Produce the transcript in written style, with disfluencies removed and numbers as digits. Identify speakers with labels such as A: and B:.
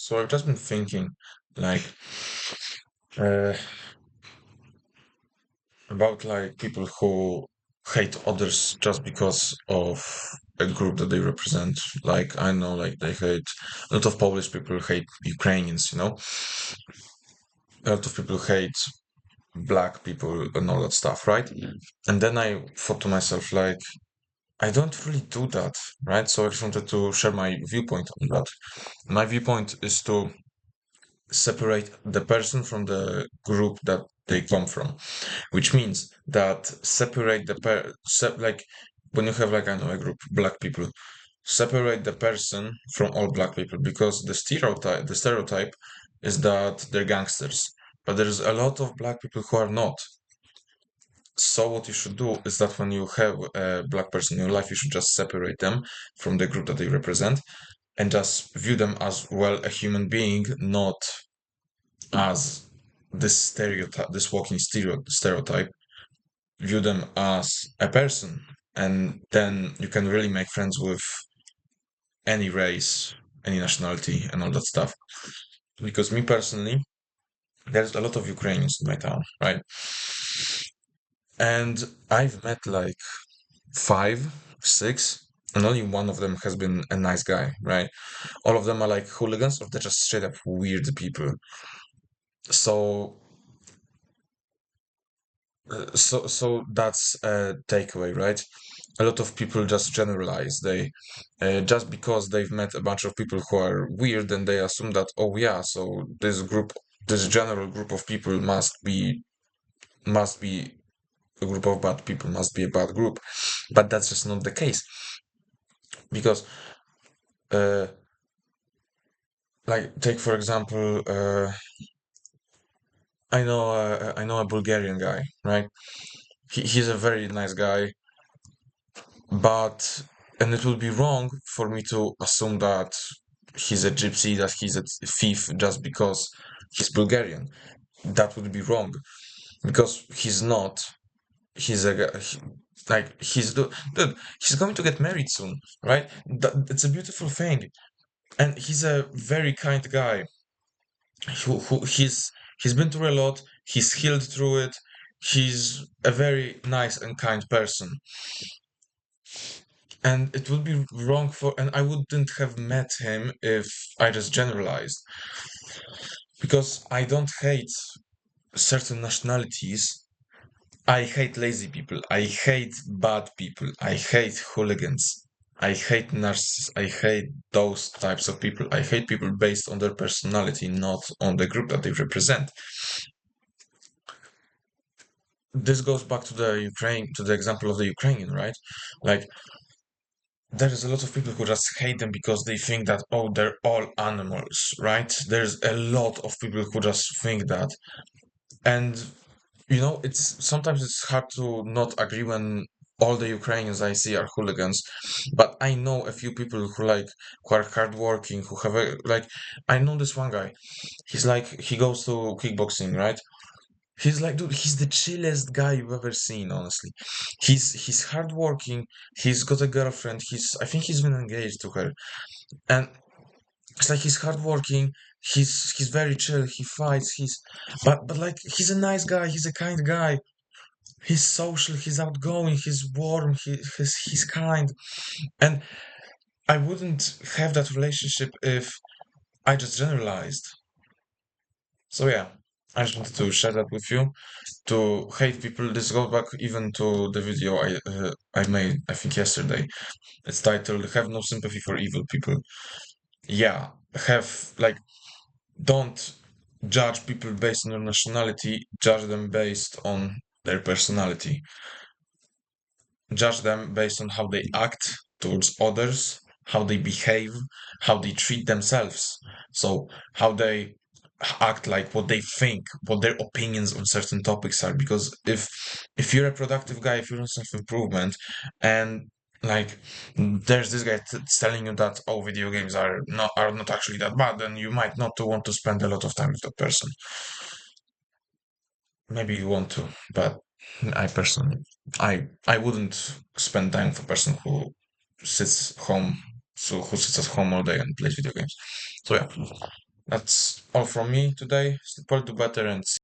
A: So I've just been thinking, like, uh, about like people who hate others just because of a group that they represent. Like, I know, like, they hate a lot of Polish people hate Ukrainians, a lot of people hate black people and all that stuff, right? And then I thought to myself, like, I don't really do that, right? So I just wanted to share my viewpoint on that. My viewpoint is to separate the person from the group that they come from, which means that separate like when you have, like, I know, a group black people, separate the person from all black people, because the stereotype is that they're gangsters, but there's a lot of black people who are not. So what you should do is that when you have a black person in your life, you should just separate them from the group that they represent and just view them as, well, a human being, not as this walking stereotype. View them as a person, and then you can really make friends with any race, any nationality, and all that stuff. Because me personally, there's a lot of Ukrainians in my town, right? And I've met like five, six, and only one of them has been a nice guy, right? All of them are like hooligans, or they're just straight up weird people. So so that's a takeaway, right? A lot of people just generalize. They just because they've met a bunch of people who are weird, and they assume that, oh yeah, so this general group of people must be a group of bad people, must be a bad group. But that's just not the case, because uh, like, take for example, I know a Bulgarian guy, right? He's a very nice guy. But, and it would be wrong for me to assume that he's a gypsy, that he's a thief just because he's Bulgarian. That would be wrong, because he's not. He's a like, dude. He's going to get married soon, right? It's a beautiful thing, and he's a very kind guy. He's been through a lot. He's healed through it. He's a very nice and kind person. And it would be wrong and I wouldn't have met him if I just generalized. Because I don't hate certain nationalities. I hate lazy people. I hate bad people. I hate hooligans. I hate narcissists. I hate those types of people. I hate people based on their personality, not on the group that they represent. This goes back to the example of the Ukrainian, right? Like, there is a lot of people who just hate them because they think that, oh, they're all animals, right? There's a lot of people who just think that. And it's sometimes it's hard to not agree when all the Ukrainians I see are hooligans. But I know a few people who are hardworking, who have I know this one guy. He goes to kickboxing, right? He's like, dude, he's the chillest guy you've ever seen, honestly. He's hardworking. He's got a girlfriend. I think he's been engaged to her, and it's like, he's hardworking. He's very chill. He fights. But like, he's a nice guy. He's a kind guy. He's social. He's outgoing. He's warm. He's kind. And I wouldn't have that relationship if I just generalized. So yeah, I just wanted to share that with you. To hate people, this goes back even to the video I made, I think, yesterday. It's titled "Have No Sympathy for Evil People." Yeah, have like don't judge people based on their nationality. Judge them based on their personality. Judge them based on how they act towards others, how they behave, how they treat themselves. So how they act, like what they think, what their opinions on certain topics are. Because if you're a productive guy, if you're on self-improvement, and like, there's this guy telling you that, oh, video games are not actually that bad, then you might not want to spend a lot of time with that person. Maybe you want to, but I personally, I wouldn't spend time with a person sits home, who sits at home all day and plays video games. So yeah. That's all from me today. Sleep all to better and